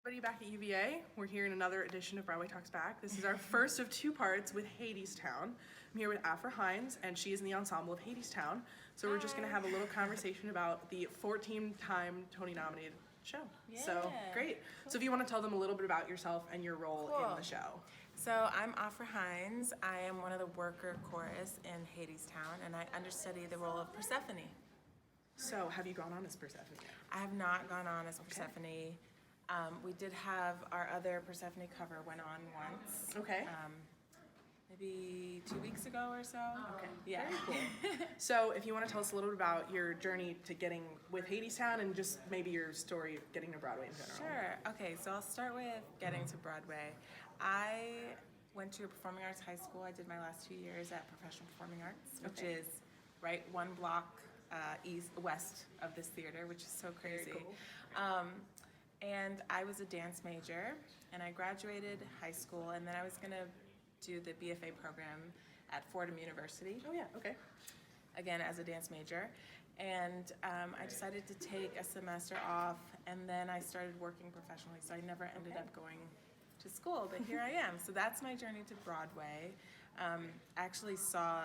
Everybody back at UVA. We're here in another edition of Broadway Talks Back. This is our first of two parts with Hadestown. I'm here with Afra Hines, and she is in the ensemble of Hadestown. So we're just going to have a little conversation about the 14-time Tony-nominated show. Yeah. So, great. So if you want to tell them a little bit about yourself and your role in the show. So I'm Afra Hines. I am one of the worker chorus in Hadestown, and I understudy the role of Persephone. So have you gone on as Persephone yet? I have not gone on as Persephone. We did have our other Persephone cover went on once. Okay. Maybe 2 weeks ago or so. Okay. Yeah. Very cool. So if you want to tell us a little bit about your journey to getting with Hadestown and just maybe your story of getting to Broadway in general. Sure. Okay, so I'll start with getting to Broadway. I went to a performing arts high school. I did my last 2 years at Professional Performing Arts, which is right one block west of this theater, which is so crazy. Very cool. And I was a dance major, and I graduated high school, and then I was gonna do the BFA program at Fordham University. Oh yeah, okay. Again, as a dance major. And I decided to take a semester off, and then I started working professionally, so I never ended up going to school, but here I am. So that's my journey to Broadway. I actually saw,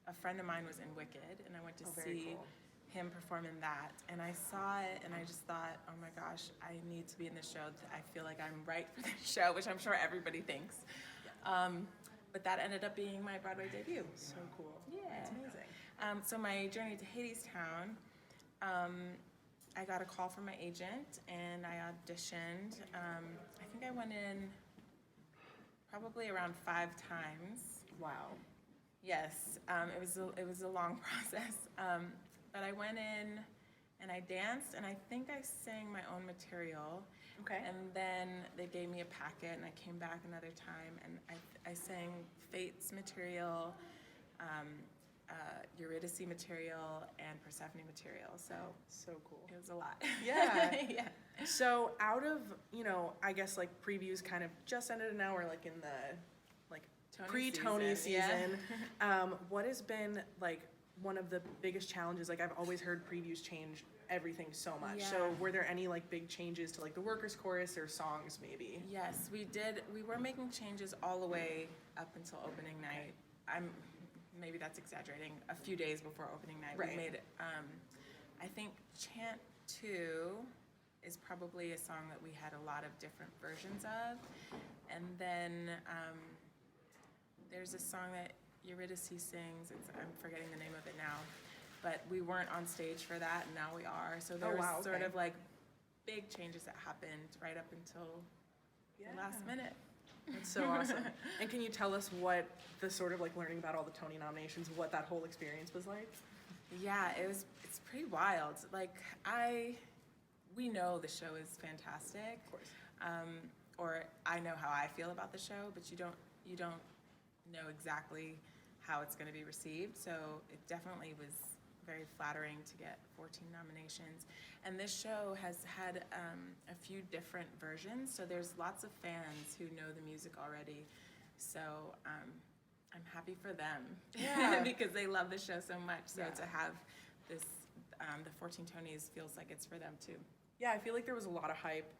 a friend of mine was in Wicked, and I went to see him perform in that, and I saw it, and I just thought, oh my gosh, I need to be in this show. I feel like I'm right for this show, which I'm sure everybody thinks. But that ended up being my Broadway debut. So cool. Yeah. That's amazing. So my journey to Hadestown, I got a call from my agent, and I auditioned. I think I went in probably around 5 times. Wow. Yes, it was a long process. But I went in and I danced, and I think I sang my own material. Okay. And then they gave me a packet, and I came back another time, and I sang Fate's material, Eurydice material, and Persephone material. So cool. It was a lot. Yeah. Yeah. So out of, I guess like previews kind of just ended now, or like in the pre-Tony season. Yeah. What has been like one of the biggest challenges? Like I've always heard previews change everything so much. Yeah. So were there any like big changes to like the workers chorus or songs maybe? Yes, we did. We were making changes all the way up until opening night. Maybe that's exaggerating. A few days before opening night, Right. we made it. I think Chant 2 is probably a song that we had a lot of different versions of, and then there's a song that Eurydice sings. I'm forgetting the name of it now, but we weren't on stage for that, and now we are. So there was sort of like big changes that happened right up until the last minute. That's so awesome. And can you tell us what the sort of like learning about all the Tony nominations, what that whole experience was like? Yeah, it's pretty wild. Like we know the show is fantastic. Of course. Or I know how I feel about the show, but you don't know exactly how it's going to be received. So it definitely was very flattering to get 14 nominations. And this show has had a few different versions, so there's lots of fans who know the music already. So I'm happy for them. Yeah. Because they love the show so much. So Yeah. to have this, the 14 Tonys feels like it's for them too. Yeah, I feel like there was a lot of hype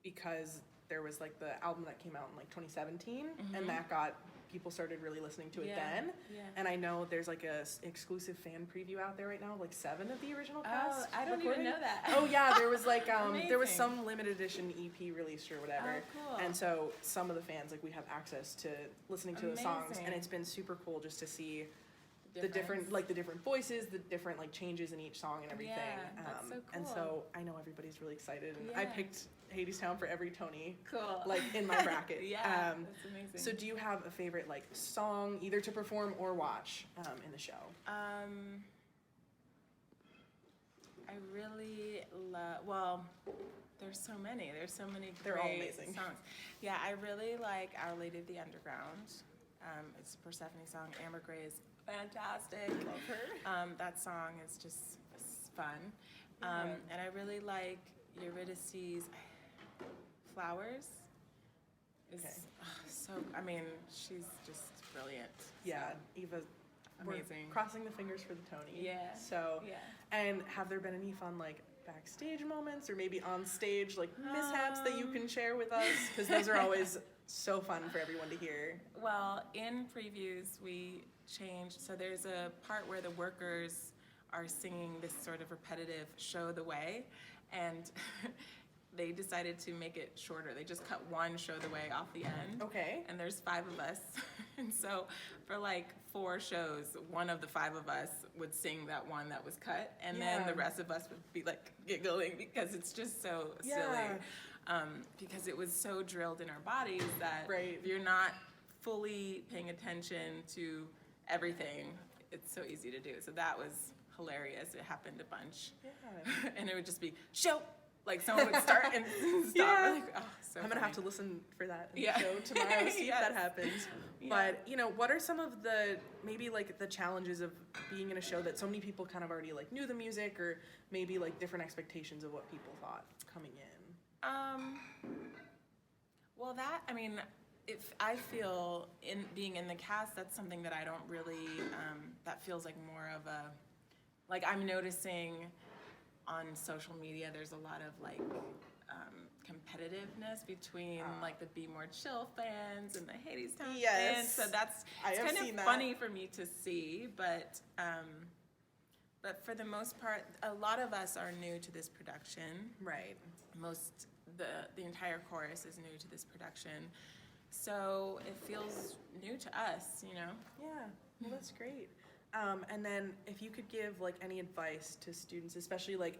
because there was like the album that came out in like 2017, and that got people started really listening to it then. Yeah. And I know there's like a exclusive fan preview out there right now, like 7 of the original cast. Oh, I don't even know that. Oh yeah, there was like there was Amazing. some limited edition EP released or whatever. Oh, cool. And so some of the fans, like, we have access to listening to the songs, and Amazing. it's been super cool just to see the different voices, the different like changes in each song and everything. Yeah, that's so And cool. so I know everybody's really excited, and I Yeah. picked Hadestown for every Tony, Cool. like in my bracket. Yeah, that's amazing. So do you have a favorite like song either to perform or watch in the show? I really love, well, there's so many They're all great amazing. songs. Yeah, I really like Our Lady of the Underground. It's a Persephone song. Amber Gray is fantastic. Love her. That song is just fun. Yeah. And I really like Eurydice's Flowers. Is so, I mean, she's just brilliant. Yeah, So, Eva. We're amazing. crossing the fingers for the Tony. Yeah. So, Yeah. and have there been any fun like backstage moments or maybe on stage like mishaps that you can share with us? Because those are always so fun for everyone to hear. Well, in previews, we changed. So there's a part where the workers are singing this sort of repetitive "Show the Way," and they decided to make it shorter. They just cut one "Show the Way" off the end. Okay. And there's 5 of us. And so for like 4 shows, one of the 5 of us would sing that one that was cut. And then the rest of us would be like giggling because it's just so silly. Because it was so drilled in our bodies that if you're not fully paying attention to everything, it's so easy to do. So that was hilarious. It happened a bunch. Yeah. And it would just be, show! Like someone would start and stop. Yeah. Like, oh, so I'm funny. gonna have to listen for that in the show Yeah. tomorrow, see if that happens. Yeah. But, you know, what are some of the, maybe like the challenges of being in a show that so many people kind of already like knew the music, or maybe like different expectations of what people thought coming in? Well, I mean, if I feel in being in the cast, that's something that I don't really, that feels like more of a, like I'm noticing on social media, there's a lot of like competitiveness between like the Be More Chill fans and the Hadestown fans. So it's kind of funny for me to see, but for the most part, a lot of us are new to this production. Right. The entire chorus is new to this production, so it feels new to us, you know? Yeah, well, that's great. And then if you could give like any advice to students, especially like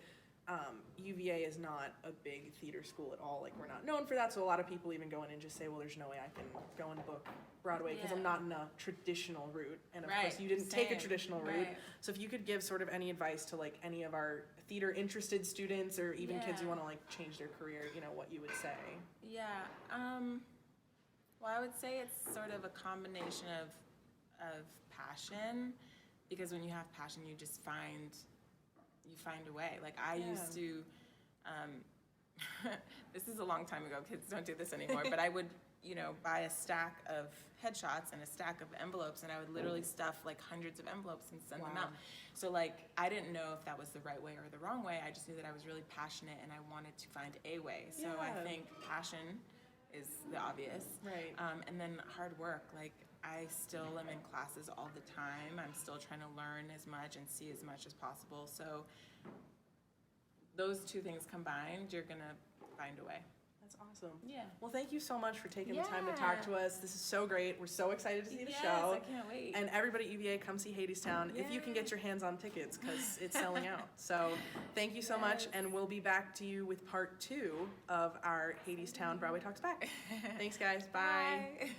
UVA is not a big theater school at all. Like we're not known for that. So a lot of people even go in and just say, well, there's no way I can go and book Broadway because I'm not in a traditional route. And of course you didn't take a traditional route. So if you could give sort of any advice to like any of our theater interested students or even kids who want to like change their career, you know, what you would say. Yeah. Well, I would say it's sort of a combination of passion. Because when you have passion, you just find a way. Like I used to, this is a long time ago, kids don't do this anymore, but I would, you know, buy a stack of headshots and a stack of envelopes, and I would literally stuff like hundreds of envelopes and send them out. So like, I didn't know if that was the right way or the wrong way. I just knew that I was really passionate and I wanted to find a way. So I think passion is the obvious. Right. And then hard work, like, I still am in classes all the time. I'm still trying to learn as much and see as much as possible. So those 2 things combined, you're gonna find a way. That's awesome. Yeah. Well, thank you so much for taking the time to talk to us. This is so great. We're so excited to see the show. Yes, I can't wait. And everybody at UVA, come see Hadestown if you can get your hands on tickets because it's selling out. So thank you so much, and we'll be back to you with part 2 of our Hadestown Broadway Talks Back. Thanks, guys. Bye. Bye.